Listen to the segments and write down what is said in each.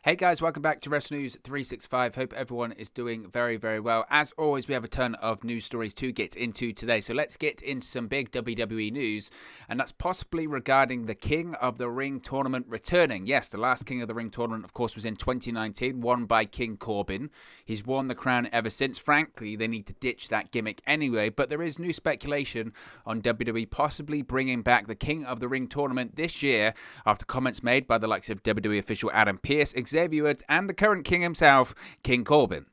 Hey guys, welcome back to Wrestling News 365. Hope everyone is doing very, very well. As always, we have a ton of news stories to get into today. So let's get into some big WWE news, and that's possibly regarding the King of the Ring tournament returning. Yes, the last King of the Ring tournament, of course, was in 2019, won by King Corbin. He's worn the crown ever since. Frankly, they need to ditch that gimmick anyway, but there is new speculation on WWE possibly bringing back the King of the Ring tournament this year after comments made by the likes of WWE official Adam Pearce, Xavier Woods, and the current king himself, King Corbin.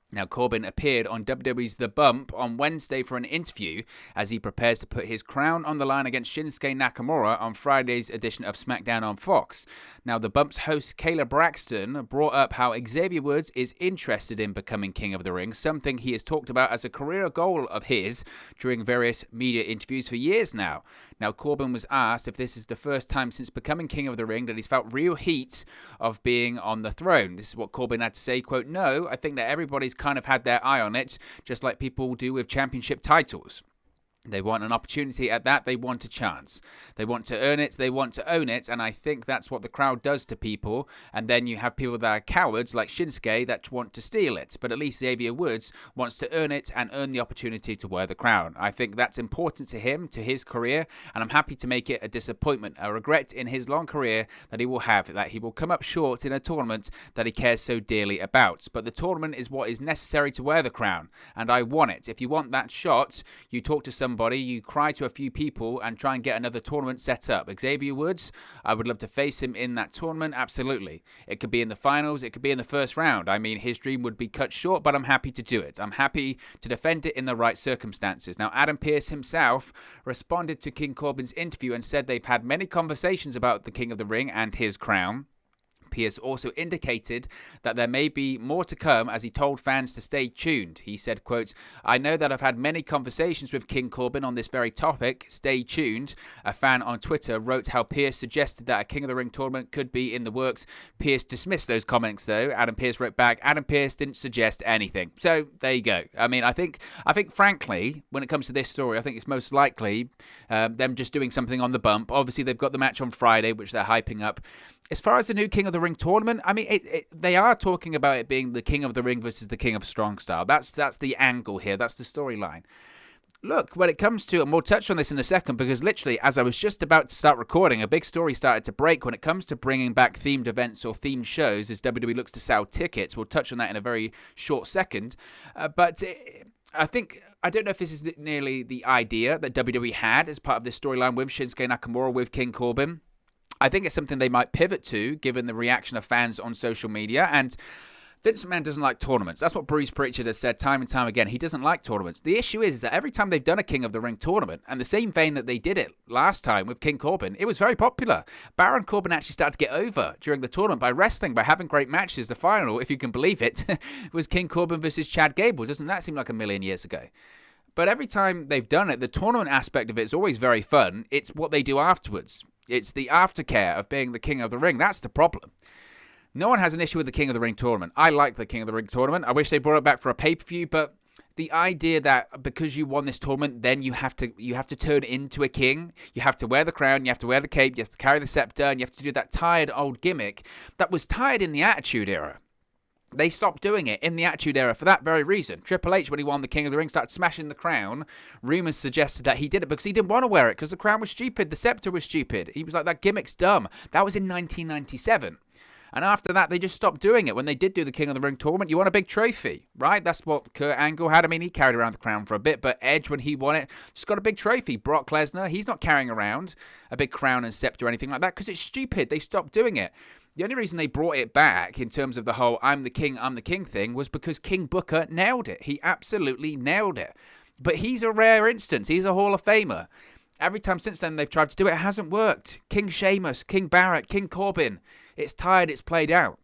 Now, Corbin appeared on WWE's The Bump on Wednesday for an interview as he prepares to put his crown on the line against Shinsuke Nakamura on Friday's edition of SmackDown on Fox. Now, The Bump's host, Kayla Braxton, brought up how Xavier Woods is interested in becoming King of the Ring, something he has talked about as a career goal of his during various media interviews for years now. Now, Corbin was asked if this is the first time since becoming King of the Ring that he's felt real heat of being on the throne. This is what Corbin had to say, quote, "No, I think that everybody's kind of had their eye on it, just like people do with championship titles. They want an opportunity at that. They want a chance. They want to earn it. They want to own it. And I think that's what the crowd does to people. And then you have people that are cowards like Shinsuke that want to steal it. But at least Xavier Woods wants to earn it and earn the opportunity to wear the crown. I think that's important to him, to his career. And I'm happy to make it a disappointment, a regret in his long career that he will have, that he will come up short in a tournament that he cares so dearly about. But the tournament is what is necessary to wear the crown. And I want it. If you want that shot, you talk to somebody, you cry to a few people and try and get another tournament set up. Xavier Woods, I would love to face him in that tournament, absolutely. It could be in the finals, it could be in the first round. I mean, his dream would be cut short, but I'm happy to do it. I'm happy to defend it in the right circumstances. Now, Adam Pearce himself responded to King Corbin's interview and said they've had many conversations about the King of the Ring and his crown. Pearce also indicated that there may be more to come as he told fans to stay tuned. He said, quote, "I know that I've had many conversations with King Corbin on this very topic. Stay tuned." A fan on Twitter wrote how Pearce suggested that a King of the Ring tournament could be in the works. Pearce dismissed those comments, though. Adam Pearce wrote back, "Adam Pearce didn't suggest anything." So there you go. I mean, I think frankly, when it comes to this story, I think it's most likely them just doing something on the bump. Obviously, they've got the match on Friday, which they're hyping up. As far as the new King of the Ring tournament, I mean, they are talking about it being the King of the Ring versus the King of Strong Style. That's the angle here. That's the storyline. Look, when it comes to, and we'll touch on this in a second, because literally, as I was just about to start recording, a big story started to break when it comes to bringing back themed events or themed shows as WWE looks to sell tickets. We'll touch on that in a very short second. But I don't know if this is nearly the idea that WWE had as part of this storyline with Shinsuke Nakamura, with King Corbin. I think it's something they might pivot to, given the reaction of fans on social media. And Vince McMahon doesn't like tournaments. That's what Bruce Pritchard has said time and time again. He doesn't like tournaments. The issue is that every time they've done a King of the Ring tournament, and the same vein that they did it last time with King Corbin, it was very popular. Baron Corbin actually started to get over during the tournament by wrestling, by having great matches. The final, if you can believe it, was King Corbin versus Chad Gable. Doesn't that seem like a million years ago? But every time they've done it, the tournament aspect of it is always very fun. It's what they do afterwards. It's the aftercare of being the King of the Ring. That's the problem. No one has an issue with the King of the Ring tournament. I like the King of the Ring tournament. I wish they brought it back for a pay-per-view, but the idea that because you won this tournament, then you have to turn into a king. You have to wear the crown, you have to wear the cape, you have to carry the scepter, and you have to do that tired old gimmick that was tired in the Attitude Era. They stopped doing it in the Attitude Era for that very reason. Triple H, when he won the King of the Ring, started smashing the crown. Rumours suggested that he did it because he didn't want to wear it because the crown was stupid. The scepter was stupid. He was like, that gimmick's dumb. That was in 1997. And after that, they just stopped doing it. When they did do the King of the Ring tournament, you want a big trophy, right? That's what Kurt Angle had. I mean, he carried around the crown for a bit, but Edge, when he won it, just got a big trophy. Brock Lesnar, he's not carrying around a big crown and scepter or anything like that because it's stupid. They stopped doing it. The only reason they brought it back in terms of the whole I'm the king thing was because King Booker nailed it. He absolutely nailed it. But he's a rare instance. He's a Hall of Famer. Every time since then they've tried to do it, it hasn't worked. King Sheamus, King Barrett, King Corbin. It's tired, it's played out.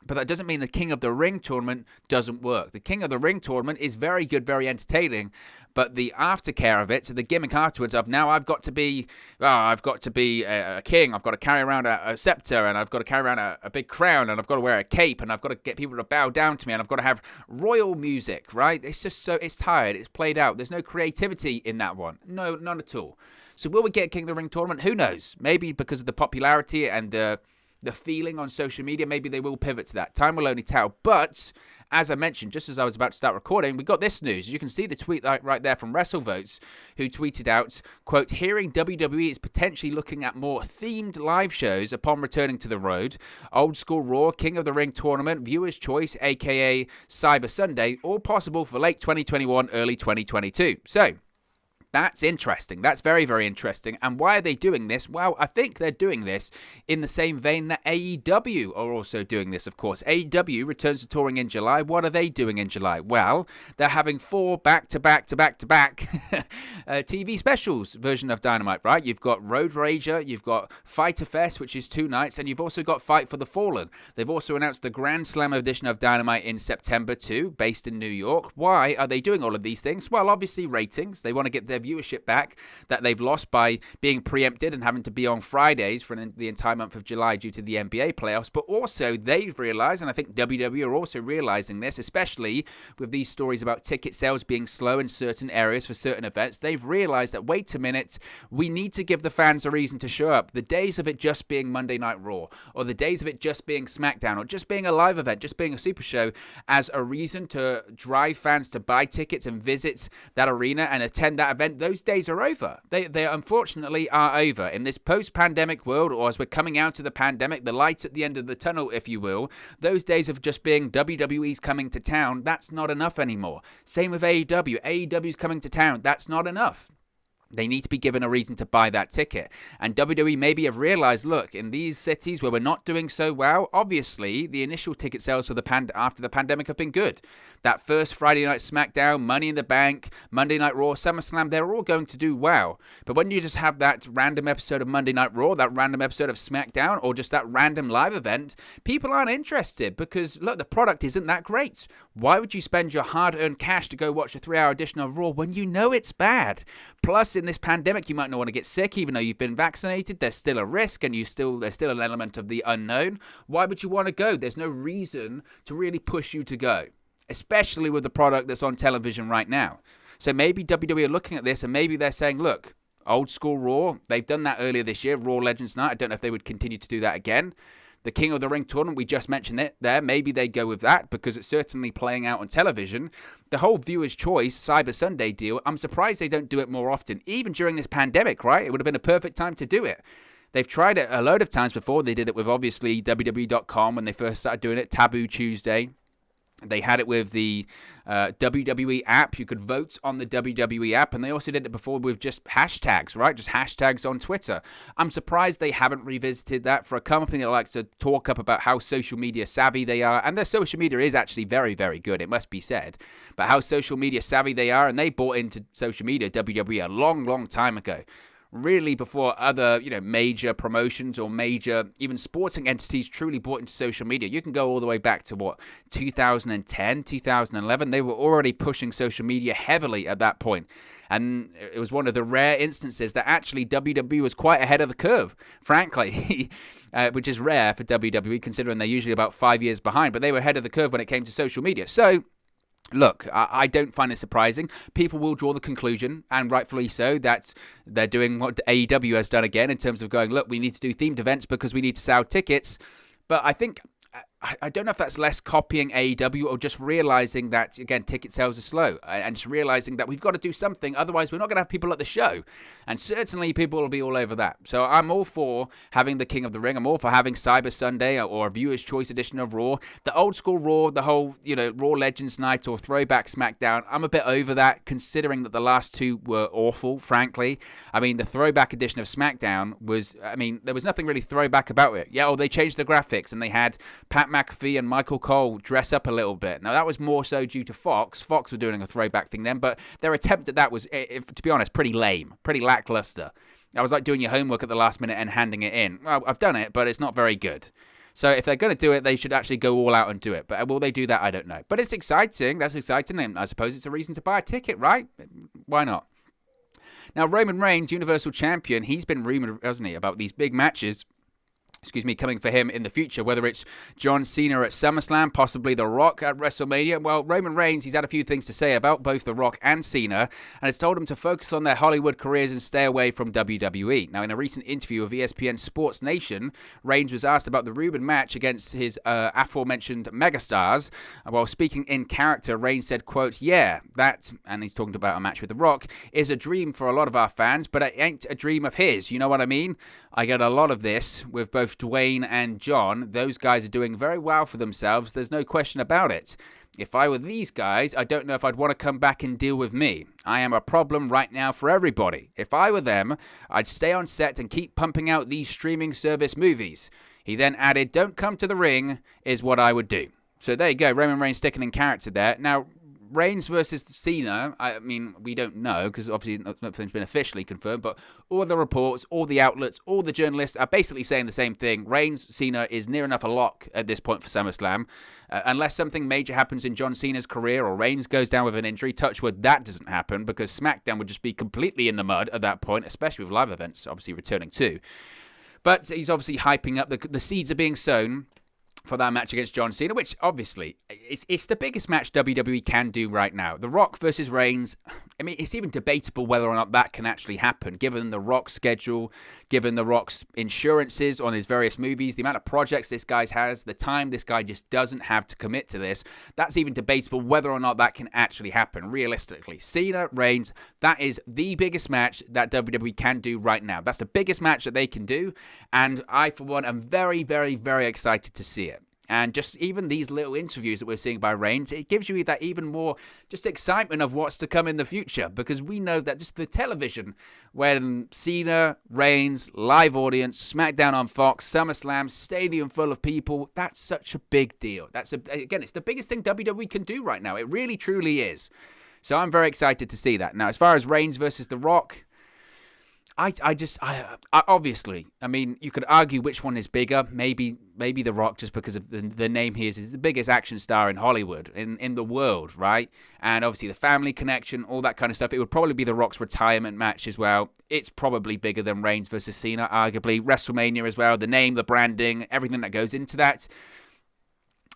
But that doesn't mean the King of the Ring tournament doesn't work. The King of the Ring tournament is very good, very entertaining. But the aftercare of it, so the gimmick afterwards of now I've got to be a king. I've got to carry around a scepter, and I've got to carry around a big crown, and I've got to wear a cape, and I've got to get people to bow down to me, and I've got to have royal music, right? It's just it's tired. It's played out. There's no creativity in that one. No, none at all. So will we get a King of the Ring tournament? Who knows? Maybe because of the popularity and the feeling on social media, maybe they will pivot to that. Time will only tell. But as I mentioned, just as I was about to start recording, we got this news. You can see the tweet right there from WrestleVotes, who tweeted out, quote, hearing WWE is potentially looking at more themed live shows upon returning to the road. Old School Raw, King of the Ring tournament, Viewer's Choice, aka Cyber Sunday, all possible for late 2021, early 2022. So, that's interesting. That's very, very interesting. And why are they doing this? Well, I think they're doing this in the same vein that AEW are also doing this, of course. AEW returns to touring in July. What are they doing in July? Well, they're having 4 back-to-back-to-back-to-back TV specials version of Dynamite, right? You've got Road Rager, you've got Fyter Fest, which is 2 nights, and you've also got Fight for the Fallen. They've also announced the Grand Slam edition of Dynamite in September too, based in New York. Why are they doing all of these things? Well, obviously ratings. They want to get their viewership back that they've lost by being preempted and having to be on Fridays for the entire month of July due to the NBA playoffs. But also they've realized, and I think WWE are also realizing this, especially with these stories about ticket sales being slow in certain areas for certain events, they've realized that, wait a minute, we need to give the fans a reason to show up. The days of it just being Monday Night Raw, or the days of it just being SmackDown, or just being a live event, just being a super show as a reason to drive fans to buy tickets and visit that arena and attend that event, those days are over. They unfortunately are over. In this post-pandemic world, or as we're coming out of the pandemic, the light at the end of the tunnel, if you will, those days of just being WWE's coming to town, that's not enough anymore. Same with AEW. AEW's coming to town, that's not enough. They need to be given a reason to buy that ticket. And WWE maybe have realized, look, in these cities where we're not doing so well, obviously the initial ticket sales for after the pandemic have been good. That first Friday Night SmackDown, Money in the Bank, Monday Night Raw, SummerSlam, they're all going to do well. But when you just have that random episode of Monday Night Raw, that random episode of SmackDown, or just that random live event, people aren't interested because, look, the product isn't that great. Why would you spend your hard-earned cash to go watch a 3-hour edition of Raw when you know it's bad? Plus, in this pandemic, you might not want to get sick, even though you've been vaccinated. There's still a risk, and there's still an element of the unknown. Why would you want to go? There's no reason to really push you to go, especially with the product that's on television right now. So maybe WWE are looking at this, and maybe they're saying, look, Old School Raw, they've done that earlier this year, Raw Legends Night. I don't know if they would continue to do that again. The King of the Ring tournament, we just mentioned it there. Maybe they go with that because it's certainly playing out on television. The whole Viewer's Choice Cyber Sunday deal, I'm surprised they don't do it more often, even during this pandemic, right? It would have been a perfect time to do it. They've tried it a load of times before. They did it with, obviously, WWE.com when they first started doing it, Taboo Tuesday. They had it with the WWE app. You could vote on the WWE app, and they also did it before with just hashtags, right? Just hashtags on Twitter. I'm surprised they haven't revisited that for a company that likes to talk up about how social media savvy they are, and their social media is actually very, very good, it must be said, but how social media savvy they are, and they bought into social media, WWE, a long, long time ago. Really before other, major promotions or major, even sporting entities truly bought into social media. You can go all the way back to, 2010, 2011. They were already pushing social media heavily at that point. And it was one of the rare instances that actually WWE was quite ahead of the curve, frankly, which is rare for WWE, considering they're usually about 5 years behind. But they were ahead of the curve when it came to social media. So, look, I don't find it surprising. People will draw the conclusion, and rightfully so, that they're doing what AEW has done again in terms of going, look, we need to do themed events because we need to sell tickets. But I think, I don't know if that's less copying AEW or just realizing that, again, ticket sales are slow and just realizing that we've got to do something. Otherwise, we're not going to have people at the show. And certainly people will be all over that. So I'm all for having the King of the Ring. I'm all for having Cyber Sunday or a Viewer's Choice edition of Raw. The Old School Raw, the whole, Raw Legends Night or Throwback SmackDown. I'm a bit over that, considering that the last two were awful, frankly. I mean, the Throwback edition of SmackDown was, there was nothing really throwback about it. Yeah, they changed the graphics and they had Pat McAfee and Michael Cole dress up a little bit. Now, that was more so due to Fox. Fox were doing a throwback thing then, but their attempt at that was, to be honest, pretty lame, pretty lackluster. I was like doing your homework at the last minute and handing it in. Well, I've done it, but it's not very good. So if they're going to do it, they should actually go all out and do it. But will they do that? I don't know. But it's exciting. That's exciting. And I suppose it's a reason to buy a ticket, right? Why not? Now, Roman Reigns, Universal Champion, he's been rumored, hasn't he, about these big matches coming for him in the future, whether it's John Cena at SummerSlam, possibly The Rock at WrestleMania. Well, Roman Reigns, he's had a few things to say about both The Rock and Cena, and has told him to focus on their Hollywood careers and stay away from WWE. Now, in a recent interview with ESPN Sports Nation, Reigns was asked about the Ruben match against his aforementioned megastars. While speaking in character, Reigns said, quote, "Yeah, that," and he's talking about a match with The Rock, "is a dream for a lot of our fans, but it ain't a dream of his. You know what I mean? I get a lot of this with both Dwayne and John. Those guys are doing very well for themselves. There's no question about it. If I were these guys, I don't know if I'd want to come back and deal with me. I am a problem right now for everybody. If I were them, I'd stay on set and keep pumping out these streaming service movies." He then added, "Don't come to the ring is what I would do." So there you go, Roman Reigns sticking in character there. Now, Reigns versus Cena, I mean, we don't know because obviously nothing's been officially confirmed, but all the reports, all the outlets, all the journalists are basically saying the same thing. Reigns, Cena is near enough a lock at this point for SummerSlam. Unless something major happens in John Cena's career or Reigns goes down with an injury, touch wood, that doesn't happen because SmackDown would just be completely in the mud at that point, especially with live events obviously returning too. But he's obviously hyping up, the seeds are being sown for that match against John Cena, which obviously it's the biggest match WWE can do right now. The Rock versus Reigns, I mean, it's even debatable whether or not that can actually happen, given the Rock's schedule, given the Rock's insurances on his various movies, the amount of projects this guy has, the time this guy just doesn't have to commit to this. That's even debatable whether or not that can actually happen, realistically. Cena, Reigns, that is the biggest match that WWE can do right now. That's the biggest match that they can do, and I, for one, am very, very, very excited to see it. And just even these little interviews that we're seeing by Reigns, it gives you that even more just excitement of what's to come in the future. Because we know that just the television, when Cena, Reigns, live audience, SmackDown on Fox, SummerSlam, stadium full of people, that's such a big deal. Again, it's the biggest thing WWE can do right now. It really, truly is. So I'm very excited to see that. Now, as far as Reigns versus The Rock, I obviously, I mean, you could argue which one is bigger. Maybe The Rock, just because of the name he is. He's the biggest action star in Hollywood, in the world, right? And obviously the family connection, all that kind of stuff. It would probably be The Rock's retirement match as well. It's probably bigger than Reigns versus Cena, arguably. WrestleMania as well, the name, the branding, everything that goes into that.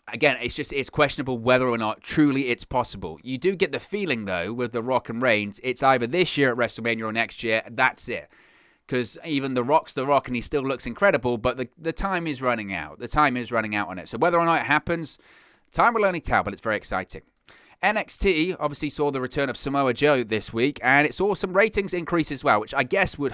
Again, it's questionable whether or not truly it's possible. You do get the feeling, though, with The Rock and Reigns, it's either this year at WrestleMania or next year. That's it. Because even The Rock's The Rock and he still looks incredible, but the time is running out. The time is running out on it. So whether or not it happens, time will only tell, but it's very exciting. NXT obviously saw the return of Samoa Joe this week, and it saw some ratings increase as well, which I guess you'd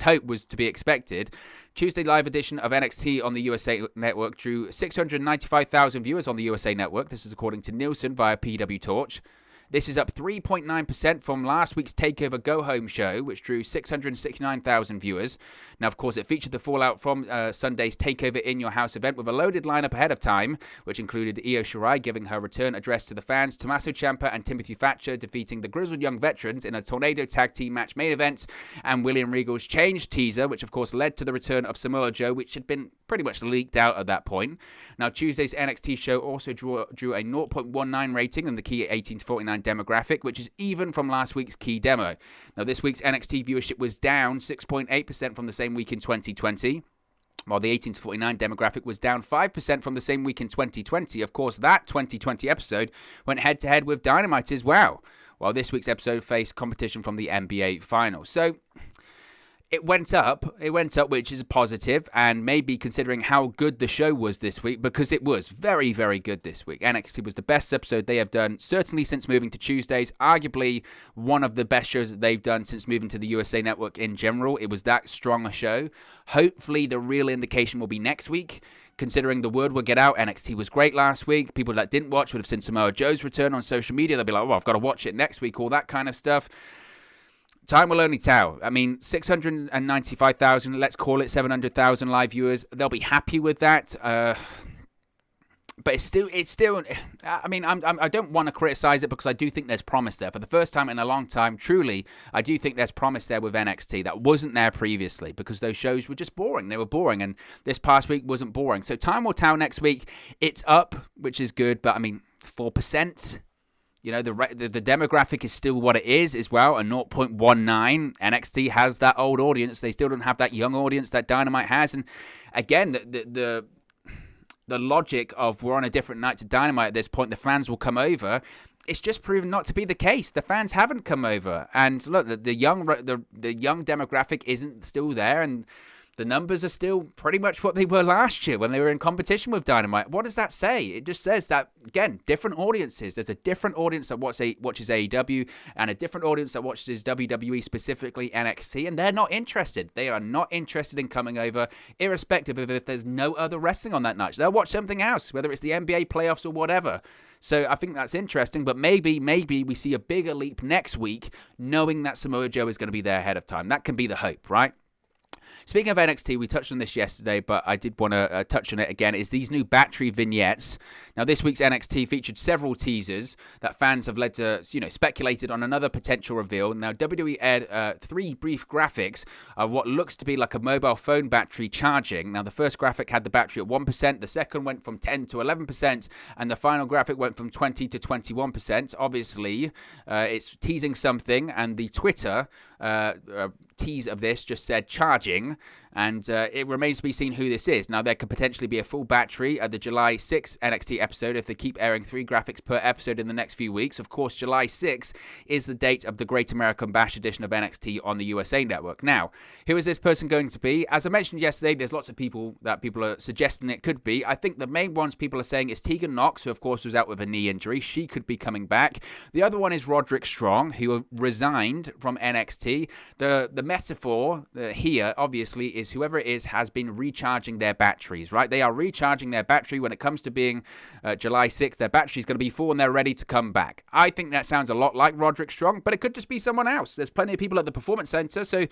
hope was to be expected. Tuesday live edition of NXT on the USA Network drew 695,000 viewers on the USA Network. This is according to Nielsen via PW Torch. This is up 3.9% from last week's TakeOver Go Home show, which drew 669,000 viewers. Now, of course, it featured the fallout from Sunday's TakeOver In Your House event with a loaded lineup ahead of time, which included Io Shirai giving her return address to the fans, Tommaso Ciampa and Timothy Thatcher defeating the Grizzled Young Veterans in a Tornado Tag Team match main event, and William Regal's Change teaser, which of course led to the return of Samoa Joe, which had been pretty much leaked out at that point. Now, Tuesday's NXT show also drew a 0.19 rating in the key 18 to 49 demographic, which is even from last week's key demo. Now, this week's NXT viewership was down 6.8% from the same week in 2020, while the 18 to 49 demographic was down 5% from the same week in 2020. Of course, that 2020 episode went head-to-head with Dynamite as well, while this week's episode faced competition from the NBA Finals. So it went up, which is a positive, and maybe considering how good the show was this week, because it was very, very good this week. NXT was the best episode they have done, certainly since moving to Tuesdays, arguably one of the best shows that they've done since moving to the USA Network in general. It was that strong a show. Hopefully the real indication will be next week, considering the word will get out. NXT was great last week. People that didn't watch would have seen Samoa Joe's return on social media. They'll be like, well, I've got to watch it next week, all that kind of stuff. Time will only tell. I mean, 695,000, let's call it 700,000 live viewers. They'll be happy with that. But it's still. I mean, I don't want to criticize it because I do think there's promise there. For the first time in a long time, truly, I do think there's promise there with NXT that wasn't there previously because those shows were just boring. They were boring, and this past week wasn't boring. So time will tell next week. It's up, which is good, but I mean, 4%. You know, the demographic is still what it is as well, a 0.19. NXT has that old audience. They still don't have that young audience that Dynamite has. And again, the logic of we're on a different night to Dynamite at this point, the fans will come over. It's just proven not to be the case. The fans haven't come over. And look, the young demographic isn't still there, and the numbers are still pretty much what they were last year when they were in competition with Dynamite. What does that say? It just says that, again, different audiences. There's a different audience that watches AEW and a different audience that watches WWE, specifically NXT, and they're not interested. They are not interested in coming over, irrespective of if there's no other wrestling on that night. They'll watch something else, whether it's the NBA playoffs or whatever. So I think that's interesting, but maybe we see a bigger leap next week, knowing that Samoa Joe is going to be there ahead of time. That can be the hope, right? Speaking of NXT, we touched on this yesterday, but I did want to touch on it again, is these new Battery vignettes. Now, this week's NXT featured several teasers that fans have led to, speculated on another potential reveal. Now, WWE aired 3 brief graphics of what looks to be like a mobile phone battery charging. Now, the first graphic had the battery at 1%, the second went from 10 to 11%, and the final graphic went from 20 to 21%. Obviously, it's teasing something, and the Twitter tease of this just said charging, and it remains to be seen who this is. Now, there could potentially be a full battery at the July 6th NXT episode if they keep airing 3 graphics per episode in the next few weeks. Of course, July 6th is the date of the Great American Bash edition of NXT on the USA Network. Now, who is this person going to be? As I mentioned yesterday, there's lots of people are suggesting it could be. I think the main ones people are saying is Tegan Nox, who of course was out with a knee injury. She could be coming back. The other one is Roderick Strong, who resigned from NXT. The metaphor here, obviously, is whoever it is has been recharging their batteries, right? They are recharging their battery when it comes to being July 6th. Their battery is going to be full and they're ready to come back. I think that sounds a lot like Roderick Strong, but it could just be someone else. There's plenty of people at the Performance Center, so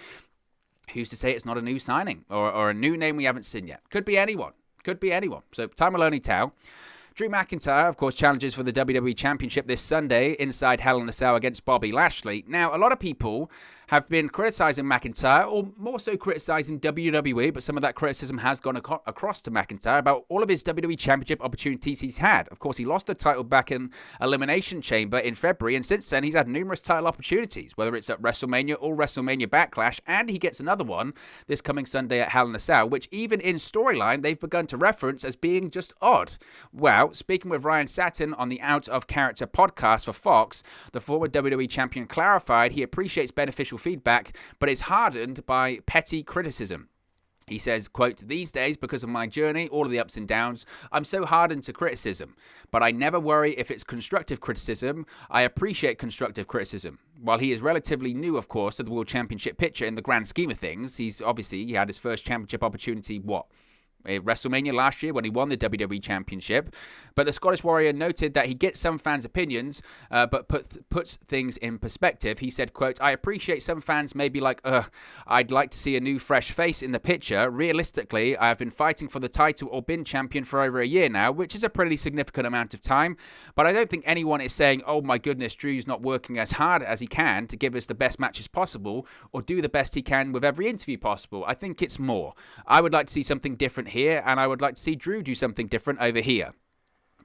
who's to say it's not a new signing or a new name we haven't seen yet? Could be anyone. So time will only tell. Drew McIntyre, of course, challenges for the WWE Championship this Sunday inside Hell in a Cell against Bobby Lashley. Now, a lot of people have been criticizing McIntyre, or more so criticizing WWE, but some of that criticism has gone across to McIntyre about all of his WWE Championship opportunities he's had. Of course, he lost the title back in Elimination Chamber in February, and since then he's had numerous title opportunities, whether it's at WrestleMania or WrestleMania Backlash, and he gets another one this coming Sunday at Hell in a Cell, which even in storyline they've begun to reference as being just odd. Well, speaking with Ryan Satin on the Out of Character podcast for Fox, the former WWE Champion clarified he appreciates beneficial feedback, but is hardened by petty criticism. He says, quote, "These days, because of my journey, all of the ups and downs, I'm so hardened to criticism. But I never worry if it's constructive criticism. I appreciate constructive criticism." While he is relatively new, of course, to the World Championship picture in the grand scheme of things, he had his first championship opportunity, WrestleMania last year when he won the WWE Championship. But the Scottish Warrior noted that he gets some fans' opinions, but puts things in perspective. He said, quote, "I appreciate some fans may be like, I'd like to see a new fresh face in the picture. Realistically, I have been fighting for the title or been champion for over a year now, which is a pretty significant amount of time. But I don't think anyone is saying, oh my goodness, Drew's not working as hard as he can to give us the best matches possible or do the best he can with every interview possible. I think it's more. I would like to see something different here, and I would like to see Drew do something different over here."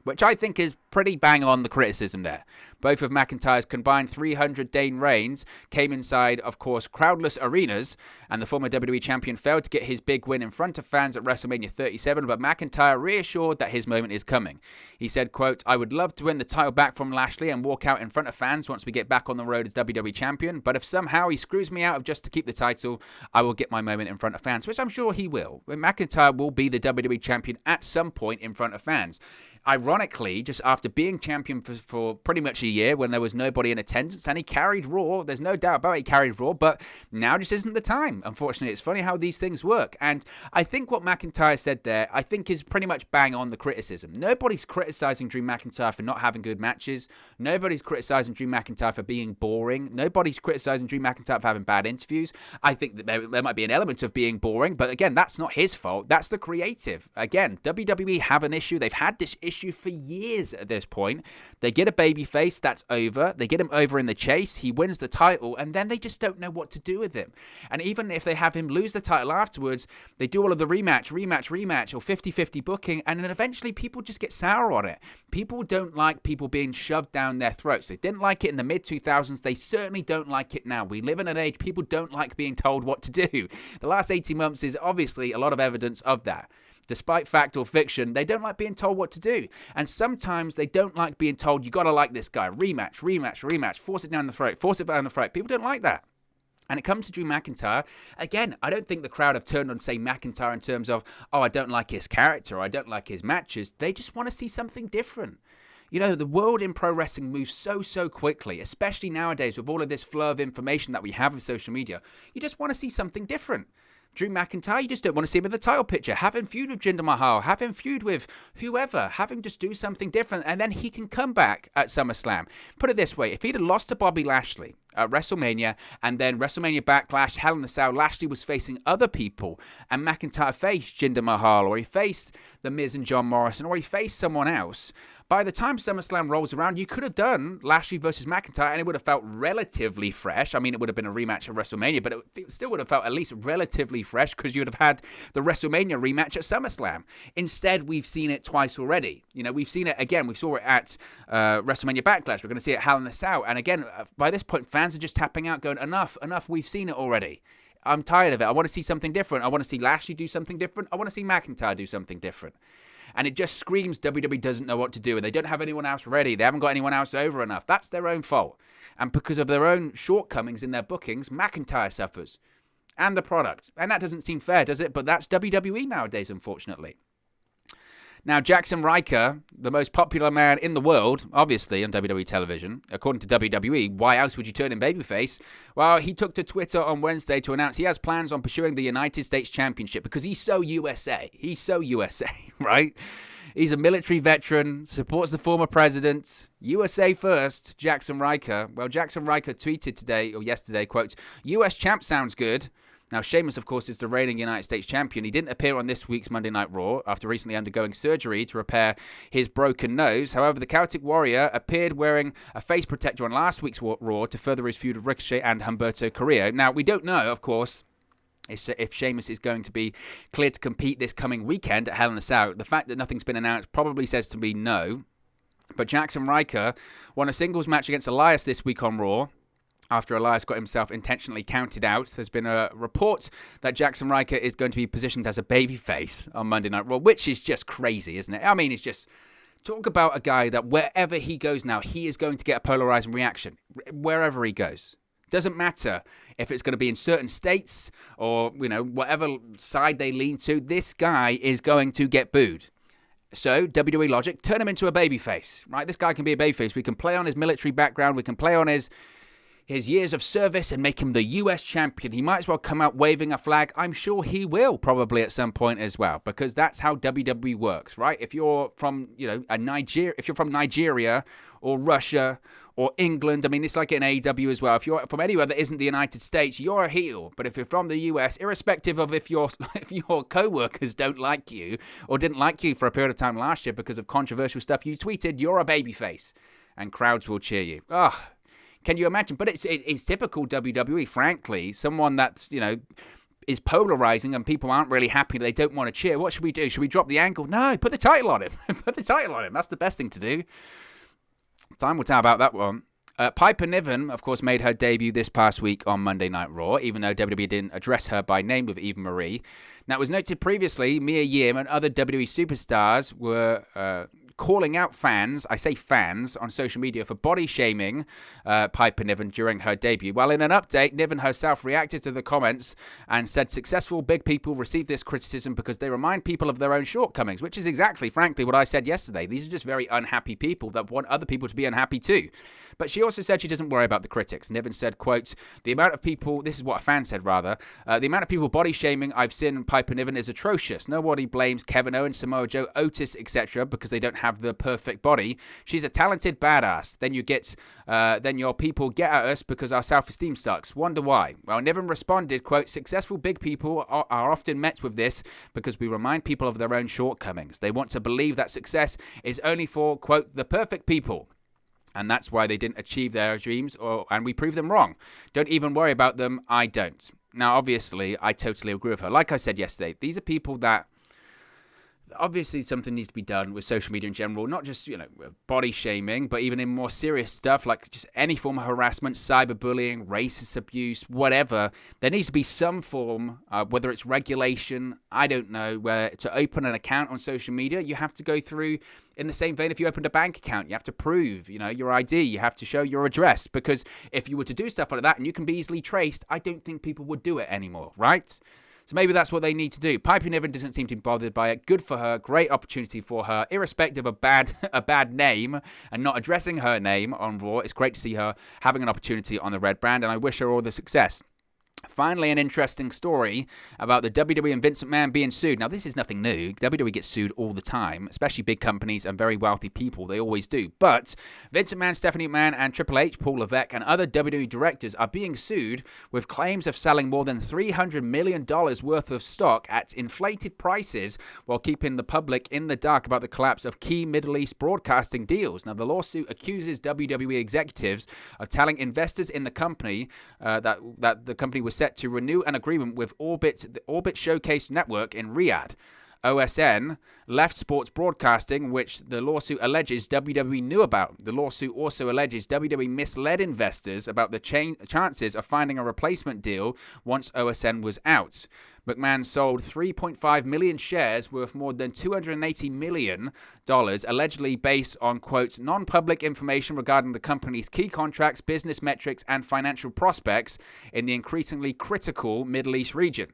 Which I think is pretty bang on the criticism there. Both of McIntyre's combined 300 Dane reigns came inside, of course, crowdless arenas, and the former WWE champion failed to get his big win in front of fans at WrestleMania 37, but McIntyre reassured that his moment is coming. He said, quote, "I would love to win the title back from Lashley and walk out in front of fans once we get back on the road as WWE champion, but if somehow he screws me out of just to keep the title, I will get my moment in front of fans," which I'm sure he will. McIntyre will be the WWE champion at some point in front of fans. Ironically, just after being champion for pretty much a year when there was nobody in attendance, and he carried Raw, there's no doubt about it, he carried Raw, but now just isn't the time. Unfortunately, it's funny how these things work. And I think what McIntyre said there, I think is pretty much bang on the criticism. Nobody's criticizing Drew McIntyre for not having good matches. Nobody's criticizing Drew McIntyre for being boring. Nobody's criticizing Drew McIntyre for having bad interviews. I think that there might be an element of being boring, but again, that's not his fault. That's the creative. Again, WWE have an issue. They've had this issue for years at this point. They get a babyface, that's over. They get him over in the chase. He wins the title, and then they just don't know what to do with him. And even if they have him lose the title afterwards, they do all of the rematch, or 50-50 booking, and then eventually people just get sour on it. People don't like people being shoved down their throats. They didn't like it in the mid-2000s. They certainly don't like it now. We live in an age people don't like being told what to do. The last 18 months is obviously a lot of evidence of that. Despite fact or fiction, they don't like being told what to do. And sometimes they don't like being told, you got to like this guy. Rematch. Force it down the throat. People don't like that. And it comes to Drew McIntyre. Again, I don't think the crowd have turned on, say, McIntyre in terms of, oh, I don't like his character, or I don't like his matches. They just want to see something different. You know, the world in pro wrestling moves so quickly, especially nowadays with all of this flow of information that we have with social media. You just want to see something different. Drew McIntyre, you just don't want to see him in the title picture. Have him feud with Jinder Mahal. Have him feud with whoever. Have him just do something different, and then he can come back at SummerSlam. Put it this way, if he'd have lost to Bobby Lashley at WrestleMania, and then WrestleMania Backlash, Hell in a Cell, Lashley was facing other people, and McIntyre faced Jinder Mahal, or he faced The Miz and John Morrison, or he faced someone else, by the time SummerSlam rolls around, you could have done Lashley versus McIntyre, and it would have felt relatively fresh. I mean, it would have been a rematch at WrestleMania, but it still would have felt at least relatively fresh because you would have had the WrestleMania rematch at SummerSlam. Instead, we've seen it twice already. You know, we've seen it again. We saw it at WrestleMania Backlash. We're going to see it at Hell in a Cell. And again, by this point, fans are just tapping out, going, enough. We've seen it already. I'm tired of it. I want to see something different. I want to see Lashley do something different. I want to see McIntyre do something different. And it just screams WWE doesn't know what to do, and they don't have anyone else ready. They haven't got anyone else over enough. That's their own fault. And because of their own shortcomings in their bookings, McIntyre suffers. And the product. And that doesn't seem fair, does it? But that's WWE nowadays, unfortunately. Now, Jackson Riker, the most popular man in the world, obviously, on WWE television, according to WWE, why else would you turn him babyface? Well, he took to Twitter on Wednesday to announce he has plans on pursuing the United States Championship because he's so USA. He's so USA, right? He's a military veteran, supports the former president. USA first, Jackson Riker. Well, Jackson Riker tweeted today, or yesterday, quote, US champ sounds good. Now, Sheamus, of course, is the reigning United States champion. He didn't appear on this week's Monday Night Raw after recently undergoing surgery to repair his broken nose. However, the Celtic Warrior appeared wearing a face protector on last week's Raw to further his feud with Ricochet and Humberto Carrillo. Now, we don't know, of course, if Sheamus is going to be cleared to compete this coming weekend at Hell in a Cell. The fact that nothing's been announced probably says to me no. But Jackson Riker won a singles match against Elias this week on Raw, after Elias got himself intentionally counted out. There's been a report that Jackson Riker is going to be positioned as a babyface on Monday Night Raw, which is just crazy, isn't it? I mean, it's just, talk about a guy that wherever he goes now, he is going to get a polarizing reaction, wherever he goes. Doesn't matter if it's going to be in certain states or, you know, whatever side they lean to, this guy is going to get booed. So, WWE logic, turn him into a babyface, right? This guy can be a babyface. We can play on his military background. We can play on his years of service and make him the US champion. He might as well come out waving a flag. I'm sure he will probably at some point as well, because that's how WWE works, right? If you're from, you know, if you're from Nigeria or Russia or England, I mean, it's like in AEW as well. If you're from anywhere that isn't the United States, you're a heel. But if you're from the US, irrespective of if your co-workers don't like you or didn't like you for a period of time last year because of controversial stuff you tweeted, you're a babyface and crowds will cheer you. Can you imagine? But it's typical WWE, frankly. Someone that's, you know, is polarizing and people aren't really happy. They don't want to cheer. What should we do? Should we drop the angle? No, put the title on him. Put the title on him. That's the best thing to do. Time will tell about that one. Piper Niven, of course, made her debut this past week on Monday Night Raw, even though WWE didn't address her by name with Eva Marie. Now, it was noted previously, Mia Yim and other WWE superstars were calling out fans, I say fans, on social media for body shaming Piper Niven during her debut. Well, in an update, Niven herself reacted to the comments and said successful big people receive this criticism because they remind people of their own shortcomings, which is exactly, frankly, what I said yesterday. These are just very unhappy people that want other people to be unhappy too. But she also said she doesn't worry about the critics. Niven said, quote, the amount of people, this is what a fan said rather, the amount of people body shaming I've seen Piper Niven is atrocious. Nobody blames Kevin Owens, Samoa Joe, Otis, etc. because they don't have have the perfect body. She's a talented badass. Then your people get at us because our self-esteem sucks. Wonder why? Well, Niven responded, quote, successful big people are often met with this because we remind people of their own shortcomings. They want to believe that success is only for, quote, the perfect people. And that's why they didn't achieve their dreams, and we prove them wrong. Don't even worry about them. I don't. Now, obviously, I totally agree with her. Like I said yesterday, these are people that obviously something needs to be done with social media in general, not just, body shaming, but even in more serious stuff like just any form of harassment, cyberbullying, racist abuse, whatever. There needs to be some form, whether it's regulation, I don't know, where to open an account on social media, you have to go through, in the same vein, if you opened a bank account, you have to prove, your ID, you have to show your address, because if you were to do stuff like that and you can be easily traced, I don't think people would do it anymore, right? So maybe that's what they need to do. Piper Niven doesn't seem to be bothered by it. Good for her. Great opportunity for her. Irrespective of a bad name and not addressing her name on Raw, it's great to see her having an opportunity on the red brand, and I wish her all the success. Finally, an interesting story about the WWE and Vince McMahon being sued. Now, this is nothing new. WWE gets sued all the time, especially big companies and very wealthy people. They always do. But Vince McMahon, Stephanie McMahon, and Triple H, Paul Levesque, and other WWE directors are being sued with claims of selling more than $300 million worth of stock at inflated prices while keeping the public in the dark about the collapse of key Middle East broadcasting deals. Now, the lawsuit accuses WWE executives of telling investors in the company that the company was set to renew an agreement with the Orbit Showcase Network in Riyadh. OSN left sports broadcasting, which the lawsuit alleges WWE knew about. The lawsuit also alleges WWE misled investors about the chances of finding a replacement deal once OSN was out. McMahon sold 3.5 million shares worth more than $280 million, allegedly based on, quote, non-public information regarding the company's key contracts, business metrics, and financial prospects in the increasingly critical Middle East region.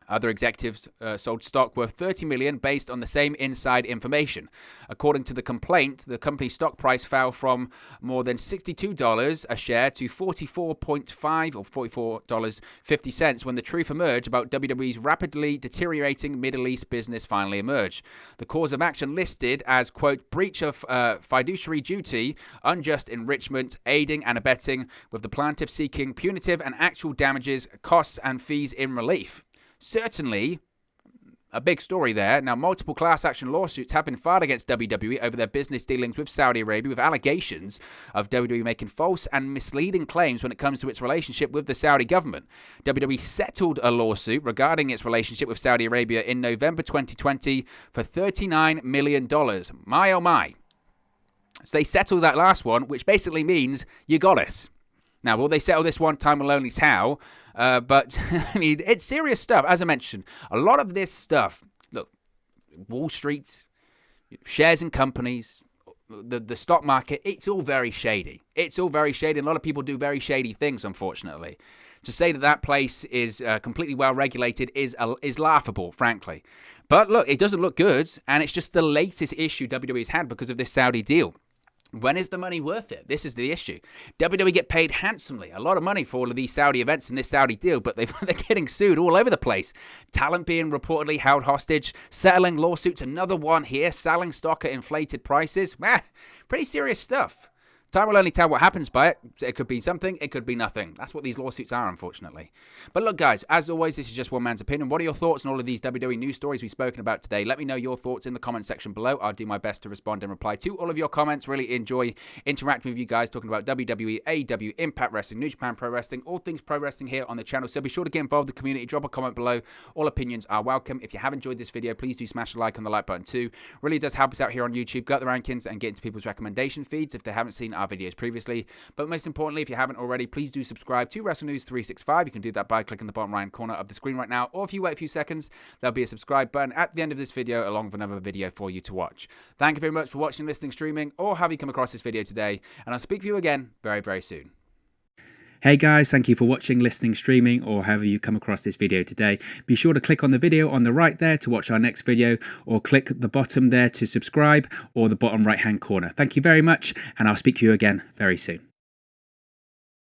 Other executives sold stock worth $30 million based on the same inside information. According to the complaint, the company's stock price fell from more than $62 a share to $44.5 or $44.50 when the truth emerged about WWE's rapidly deteriorating Middle East business finally emerged. The cause of action listed as, quote, breach of fiduciary duty, unjust enrichment, aiding and abetting, with the plaintiff seeking punitive and actual damages, costs and fees in relief. Certainly, a big story there. Now, multiple class action lawsuits have been filed against WWE over their business dealings with Saudi Arabia, with allegations of WWE making false and misleading claims when it comes to its relationship with the Saudi government. WWE settled a lawsuit regarding its relationship with Saudi Arabia in November 2020 for $39 million. My oh my. So they settled that last one, which basically means you got us. Now, will they settle this one? Time will only tell. But, I mean, it's serious stuff. As I mentioned, a lot of this stuff, look, Wall Street, shares in companies, the stock market, it's all very shady. It's all very shady. And a lot of people do very shady things, unfortunately. To say that that place is completely well-regulated is laughable, frankly. But, look, it doesn't look good, and it's just the latest issue WWE's had because of this Saudi deal. When is the money worth it? This is the issue. WWE get paid handsomely, a lot of money for all of these Saudi events and this Saudi deal, but they're getting sued all over the place. Talent being reportedly held hostage, settling lawsuits, another one here, selling stock at inflated prices. Pretty serious stuff. Time will only tell what happens by it. It could be something, it could be nothing. That's what these lawsuits are, unfortunately. But look, guys, as always, this is just one man's opinion. What are your thoughts on all of these WWE news stories we've spoken about today? Let me know your thoughts in the comment section below. I'll do my best to respond and reply to all of your comments. Really enjoy interacting with you guys, talking about WWE, AEW, Impact Wrestling, New Japan Pro Wrestling, all things pro wrestling here on the channel. So be sure to get involved in the community. Drop a comment below. All opinions are welcome. If you have enjoyed this video, please do smash a like on the like button too. Really does help us out here on YouTube. Got the rankings and get into people's recommendation feeds if they haven't seen our videos previously. But most importantly, if you haven't already, please do subscribe to Wrestle News 365. You can do that by clicking the bottom right corner of the screen right now, or if you wait a few seconds, there'll be a subscribe button at the end of this video along with another video for you to watch. Thank you very much for watching, listening, streaming, or have you come across this video today, and I'll speak to you again very, very soon. Hey guys, thank you for watching, listening, streaming, or however you come across this video today. Be sure to click on the video on the right there to watch our next video, or click the bottom there to subscribe, or the bottom right hand corner. Thank you very much, and I'll speak to you again very soon.